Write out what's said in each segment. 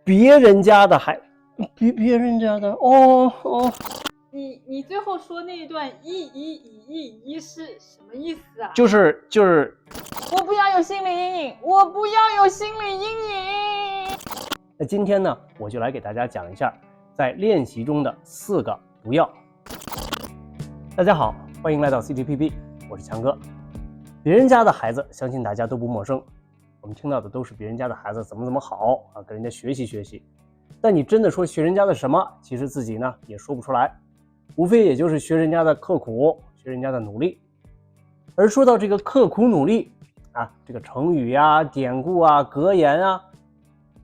别人家的孩，别人家的哦。你最后说那一段一是什么意思啊？就是我不要有心理阴影，我不要有心理阴影。那今天呢，我就来给大家讲一下在练习中的4个不要。大家好，欢迎来到 CTPP， 我是强哥。别人家的孩子，相信大家都不陌生。我们听到的都是别人家的孩子怎么好啊，跟人家学习学习。但你真的说学人家的什么，其实自己呢也说不出来，无非也就是学人家的刻苦，学人家的努力。而说到这个刻苦努力啊，这个成语啊、典故啊、格言啊，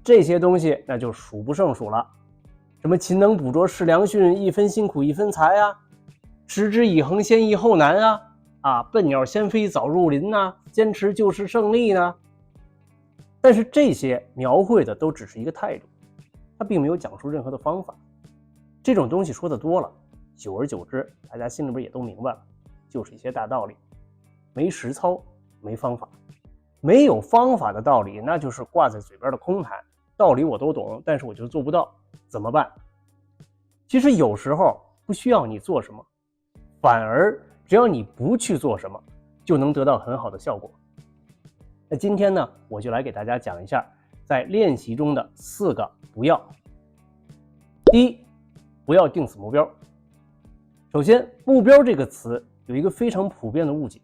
这些东西那就数不胜数了。什么勤能补拙是良训，一分辛苦一分财啊，持之以恒先易后难啊，笨鸟先飞早入林啊，坚持就是胜利呢。但是这些描绘的都只是一个态度，它并没有讲述任何的方法。这种东西说的多了，久而久之大家心里边也都明白了，就是一些大道理，没实操，没方法。没有方法的道理，那就是挂在嘴边的空谈，道理我都懂，但是我就做不到，怎么办？其实有时候不需要你做什么，反而只要你不去做什么，就能得到很好的效果。那今天呢，我就来给大家讲一下在练习中的4个不要。第一，不要定死目标。首先，目标这个词有一个非常普遍的误解，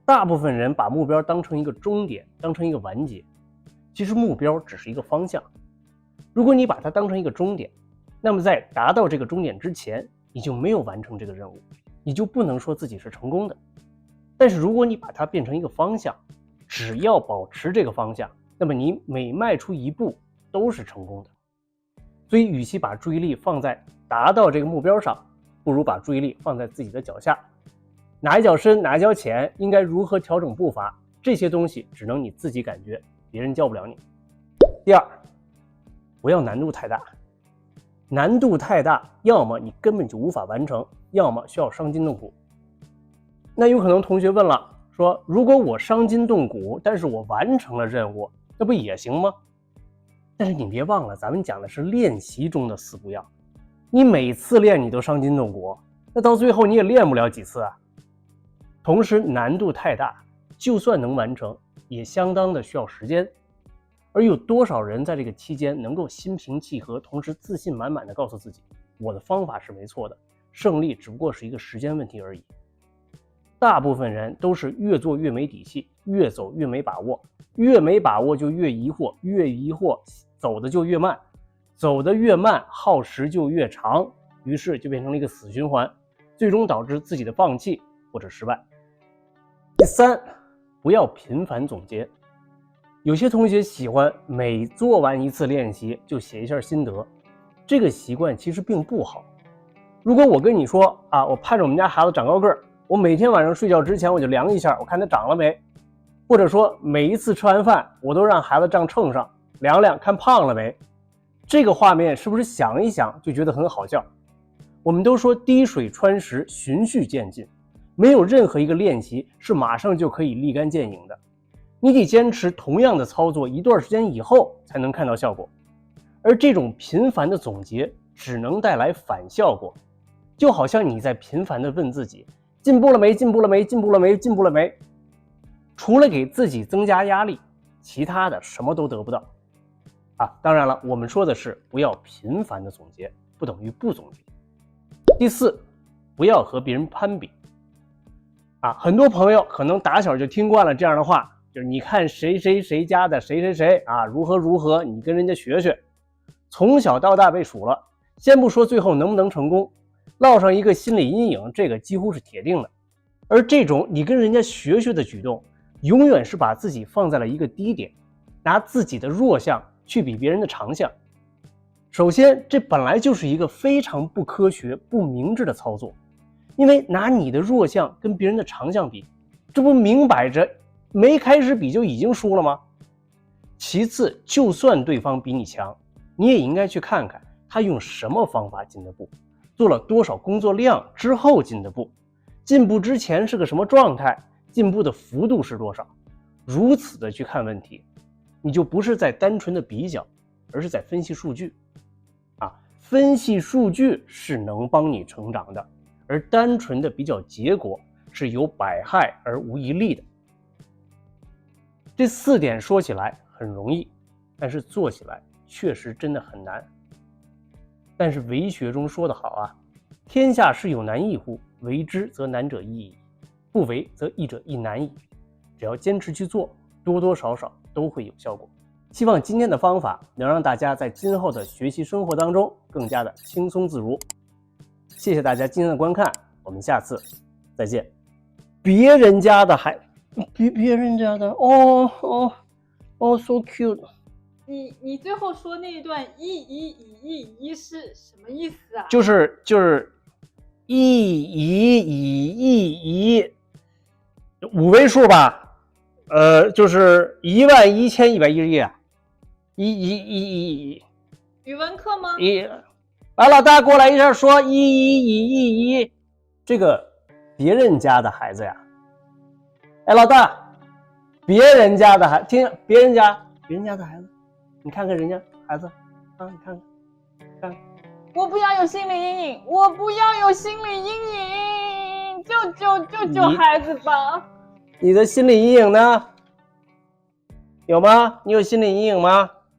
大部分人把目标当成一个终点，当成一个完结。其实目标只是一个方向，如果你把它当成一个终点，那么在达到这个终点之前，你就没有完成这个任务，你就不能说自己是成功的。但是如果你把它变成一个方向，只要保持这个方向，那么你每迈出一步都是成功的。所以与其把注意力放在达到这个目标上，不如把注意力放在自己的脚下，哪一脚深哪一脚浅，应该如何调整步伐，这些东西只能你自己感觉，别人教不了你。第二，不要难度太大。难度太大，要么你根本就无法完成，要么需要伤筋动骨。那有可能同学问了，说如果我伤筋动骨，但是我完成了任务，那不也行吗？但是你别忘了，咱们讲的是练习中的4不要。你每次练你都伤筋动骨，那到最后你也练不了几次啊。同时难度太大，就算能完成，也相当的需要时间。而有多少人在这个期间能够心平气和，同时自信满满的告诉自己，我的方法是没错的，胜利只不过是一个时间问题而已。大部分人都是越做越没底气，越走越没把握，越没把握就越疑惑，越疑惑走的就越慢，走得越慢耗时就越长，于是就变成了一个死循环，最终导致自己的放弃或者失败。第三，不要频繁总结。有些同学喜欢每做完一次练习就写一下心得，这个习惯其实并不好。如果我跟你说啊，我盼着我们家孩子长高个儿，我每天晚上睡觉之前我就量一下，我看他长了没，或者说每一次吃完饭我都让孩子站秤上量量看胖了没，这个画面是不是想一想就觉得很好笑？我们都说滴水穿石，循序渐进，没有任何一个练习是马上就可以立竿见影的，你得坚持同样的操作一段时间以后才能看到效果。而这种频繁的总结只能带来反效果，就好像你在频繁的问自己进步了没，进步了没，进步了没，进步了没，除了给自己增加压力，其他的什么都得不到啊。当然了，我们说的是不要频繁的总结，不等于不总结。第四，不要和别人攀比啊。很多朋友可能打小就听惯了这样的话，就是你看谁谁谁家的谁谁谁啊，如何如何，你跟人家学学，从小到大被数了，先不说最后能不能成功，落上一个心理阴影，这个几乎是铁定的。而这种你跟人家学学的举动，永远是把自己放在了一个低点，拿自己的弱项去比别人的长项。首先，这本来就是一个非常不科学、不明智的操作，因为拿你的弱项跟别人的长项比，这不明摆着没开始比就已经输了吗？其次，就算对方比你强，你也应该去看看他用什么方法进的步，做了多少工作量之后进的步，进步之前是个什么状态，进步的幅度是多少。如此的去看问题，你就不是在单纯的比较，而是在分析数据。分析数据是能帮你成长的，而单纯的比较结果是有百害而无一利的。这4点说起来很容易，但是做起来确实真的很难。但是为学中说得好啊，天下事有难易乎，为之则难者易矣，不为则易者亦难矣。只要坚持去做，多多少少都会有效果。希望今天的方法能让大家在今后的学习生活当中更加的轻松自如。谢谢大家今天的观看，我们下次再见。别人家的别人家的so cute。你最后说那一段一是什么意思啊？就是一5位数吧，就是11111啊。语文课吗？来，老大过来一下，说一，这个别人家的孩子呀。哎，老大，别人家的孩子，听别人家的孩子，你看看人家孩子啊，你看。我不要有心理阴影，我不要有心理阴影，救孩子吧！你的心理阴影呢？有吗？你有心理阴影吗？